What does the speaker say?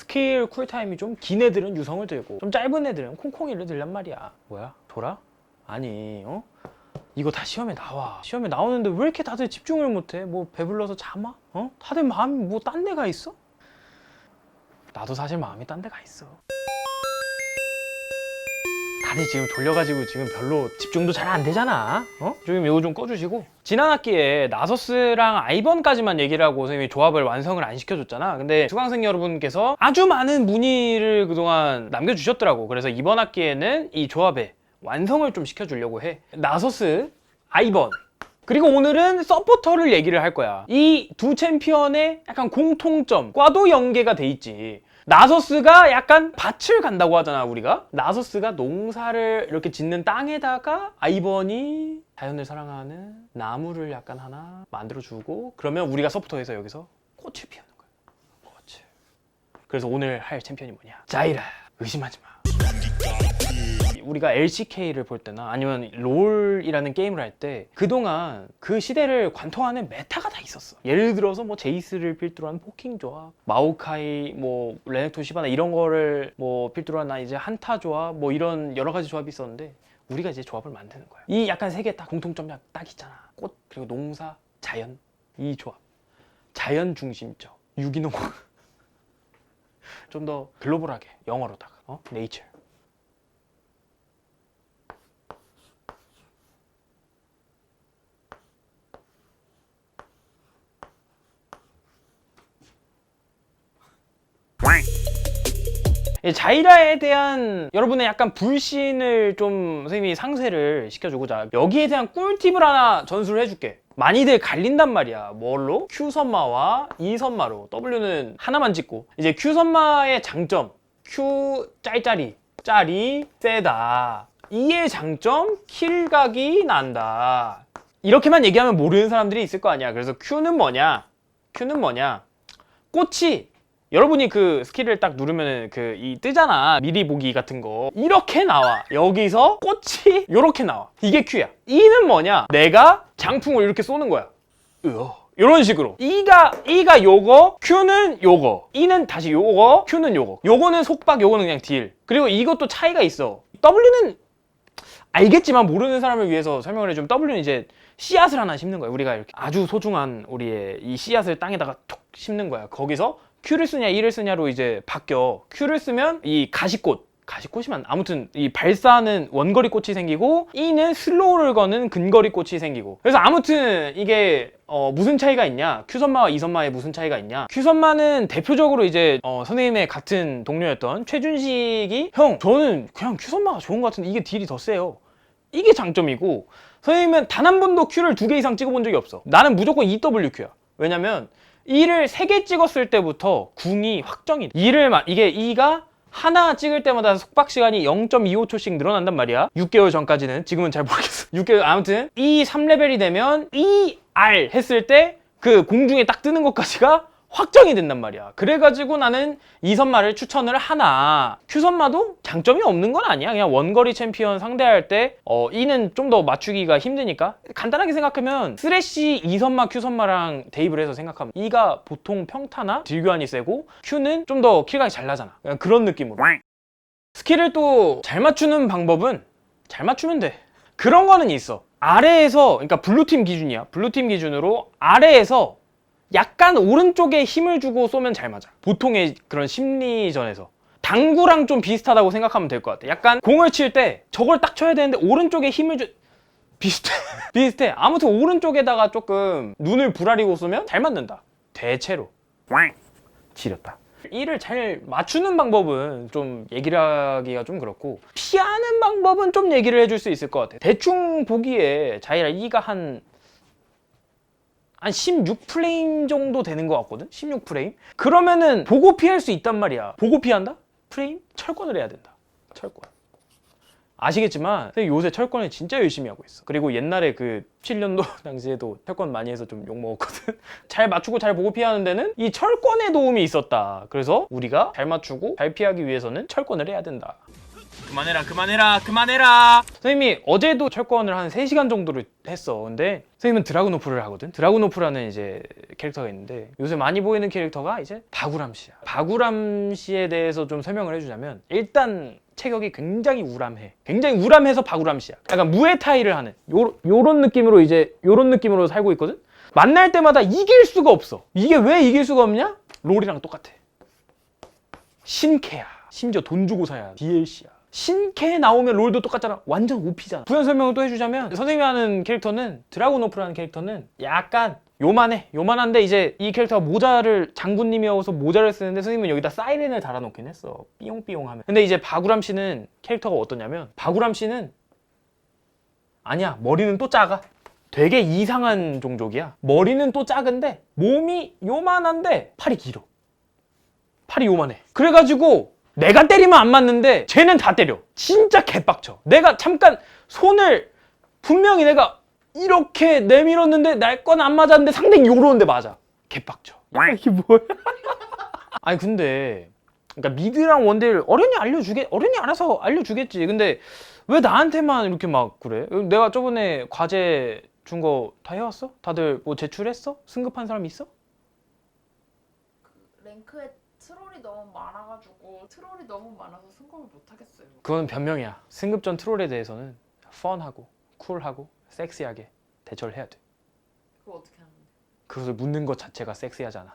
스킬 쿨타임이 좀 긴 애들은 유성을 들고 좀 짧은 애들은 콩콩이를 들란 말이야. 뭐야? 돌아? 아니 이거 다 시험에 나와. 시험에 나오는데 왜 이렇게 다들 집중을 못해? 뭐 배불러서 잠아? 다들 마음이 뭐 딴 데가 있어? 나도 사실 마음이 딴 데가 있어. 다들 지금 졸려가지고 지금 별로 집중도 잘 안 되잖아. 지금 이거 좀 꺼주시고. 지난 학기에 나서스랑 아이번까지만 얘기를 하고 선생님이 조합을 완성을 안 시켜줬잖아. 근데 수강생 여러분께서 아주 많은 문의를 그동안 남겨주셨더라고. 그래서 이번 학기에는 이 조합의 완성을 좀 시켜주려고 해. 나서스, 아이번, 그리고 오늘은 서포터를 얘기를 할 거야. 이 두 챔피언의 약간 공통점과도 연계가 돼 있지. 나서스가 약간 밭을 간다고 하잖아, 우리가. 나서스가 농사를 이렇게 짓는 땅에다가 아이번이 자연을 사랑하는 나무를 약간 하나 만들어주고, 그러면 우리가 서포터에서 여기서 꽃을 피우는 거야. 꽃을. 그래서 오늘 할 챔피언이 뭐냐? 자이라. 의심하지 마. 우리가 LCK를 볼 때나 아니면 롤이라는 게임을 할 때 그동안 그 시대를 관통하는 메타가 다 있었어. 예를 들어서 뭐 제이스를 필두로 한 포킹 조합, 마오카이, 뭐 레넥톤 시바나 이런 거를 뭐 필두로 한 이제 한타 조합, 뭐 이런 여러 가지 조합이 있었는데 우리가 이제 조합을 만드는 거야. 이 약간 세 개 딱 공통점이 딱 있잖아. 꽃, 그리고 농사, 자연. 이 조합. 자연 중심적. 유기농. 좀 더 글로벌하게 영어로다가 네이처. 자이라에 대한 여러분의 약간 불신을 좀 선생님이 상쇄를 시켜주고자 여기에 대한 꿀팁을 하나 전수를 해줄게. 많이들 갈린단 말이야. 뭘로? Q선마와 E선마로. W는 하나만 찍고. 이제 Q선마의 장점, Q 짤짤이, 짤이 세다. E의 장점, 킬각이 난다. 이렇게만 얘기하면 모르는 사람들이 있을 거 아니야. 그래서 Q는 뭐냐? Q는 뭐냐? 꽃이 여러분이 그 스킬을 딱 누르면 이 뜨잖아. 미리 보기 같은 거. 이렇게 나와. 여기서 꽃이 이렇게 나와. 이게 Q야. E는 뭐냐? 내가 장풍을 이렇게 쏘는 거야. 이런 식으로. E가 요거, Q는 요거. E는 다시 요거, Q는 요거. 요거는 속박, 요거는 그냥 딜. 그리고 이것도 차이가 있어. W는 알겠지만 모르는 사람을 위해서 설명을 해주면 W는 이제 씨앗을 하나 심는 거야. 우리가 이렇게 아주 소중한 우리의 이 씨앗을 땅에다가 톡 심는 거야. 거기서 Q를 쓰냐 E를 쓰냐로 이제 바뀌어. Q를 쓰면 이 가시꽃이면 아무튼 이 발사하는 원거리 꽃이 생기고 E는 슬로우를 거는 근거리 꽃이 생기고. 그래서 아무튼 이게 무슨 차이가 있냐? Q선마와 E선마에 무슨 차이가 있냐? Q선마는 대표적으로 이제 선생님의 같은 동료였던 최준식이 형 저는 그냥 Q선마가 좋은 것 같은데 이게 딜이 더 세요. 이게 장점이고 선생님은 단 한 번도 Q를 2개 이상 찍어본 적이 없어. 나는 무조건 EWQ야. 왜냐면 E를 3개 찍었을 때부터 궁이 확정이 돼. 이게 E가 하나 찍을 때마다 속박 시간이 0.25초씩 늘어난단 말이야. 6개월 전까지는. 지금은 잘 모르겠어. 6개월 아무튼 E 3레벨이 되면 ER 했을 때 그 공중에 딱 뜨는 것까지가 확정이 된단 말이야. 그래가지고 나는 E선마를 추천을 하나. Q선마도 장점이 없는 건 아니야. 그냥 원거리 챔피언 상대할 때 E는 좀 더 맞추기가 힘드니까 간단하게 생각하면 쓰레쉬 E선마, Q선마랑 대입을 해서 생각하면 E가 보통 평타나 딜교환이 세고 Q는 좀 더 킬각이 잘 나잖아. 그냥 그런 느낌으로. 스킬을 또 잘 맞추는 방법은 잘 맞추면 돼. 그런 거는 있어. 아래에서, 그러니까 블루팀 기준이야. 블루팀 기준으로 아래에서 약간 오른쪽에 힘을 주고 쏘면 잘 맞아. 보통의 그런 심리전에서. 당구랑 좀 비슷하다고 생각하면 될 것 같아. 약간 공을 칠 때 저걸 딱 쳐야 되는데 오른쪽에 힘을 비슷해. 아무튼 오른쪽에다가 조금 눈을 부라리고 쏘면 잘 맞는다. 대체로. 지렸다. 이를 잘 맞추는 방법은 좀 얘기를 하기가 좀 그렇고 피하는 방법은 좀 얘기를 해줄 수 있을 것 같아. 대충 보기에 자이라 E가 한 16프레임 정도 되는 것 같거든? 16프레임? 그러면은 보고 피할 수 있단 말이야. 보고 피한다? 프레임? 철권을 해야 된다. 철권. 아시겠지만 요새 철권을 진짜 열심히 하고 있어. 그리고 옛날에 그 7년도 당시에도 철권 많이 해서 좀 욕먹었거든. 잘 맞추고 잘 보고 피하는 데는 이 철권의 도움이 있었다. 그래서 우리가 잘 맞추고 잘 피하기 위해서는 철권을 해야 된다. 그만해라. 선생님이 어제도 철권을 한 3시간 정도를 했어. 근데 선생님은 드라군오프를 하거든. 드라군오프라는 이제 캐릭터가 있는데 요새 많이 보이는 캐릭터가 이제 바구람 씨야. 바구람 씨에 대해서 좀 설명을 해주자면 일단 체격이 굉장히 우람해. 굉장히 우람해서 바구람 씨야. 약간 무에타이를 하는 요런 느낌으로 이제 요런 느낌으로 살고 있거든. 만날 때마다 이길 수가 없어. 이게 왜 이길 수가 없냐? 롤이랑 똑같아. 신캐야. 심지어 돈 주고 사야 DLC야. 신캐 나오면 롤도 똑같잖아. 완전 OP잖아. 부연 설명을 또 해주자면 선생님이 하는 캐릭터는 드라군오프라는 캐릭터는 약간 요만한데 이제 이 캐릭터가 모자를 장군님이어서 모자를 쓰는데 선생님은 여기다 사이렌을 달아놓긴 했어. 삐용삐용 하면. 근데 이제 바구람 씨는 캐릭터가 어떠냐면 바구람 씨는 아니야, 머리는 또 작아. 되게 이상한 종족이야. 머리는 또 작은데 몸이 요만한데 팔이 길어. 팔이 요만해. 그래가지고 내가 때리면 안 맞는데 쟤는 다 때려. 진짜 개빡쳐. 내가 잠깐 손을 분명히 내가 이렇게 내밀었는데 날 건 안 맞았는데 상대는 요러는데 맞아. 개빡쳐. 야, 이게 뭐야? 아니 근데 그러니까 미드랑 원딜 어련히 알아서 알려주겠지. 근데 왜 나한테만 이렇게 막 그래? 내가 저번에 과제 준 거 다 해왔어? 다들 뭐 제출했어? 승급한 사람 있어? 랭크에 트롤이 너무 많아가지고 트롤이 너무 많아서 승급을 못 하겠어요. 그건 변명이야. 승급전 트롤에 대해서는 펀하고 쿨하고 섹시하게 대처를 해야 돼. 그거 어떻게 하는데? 그것을 묻는 것 자체가 섹시하잖아.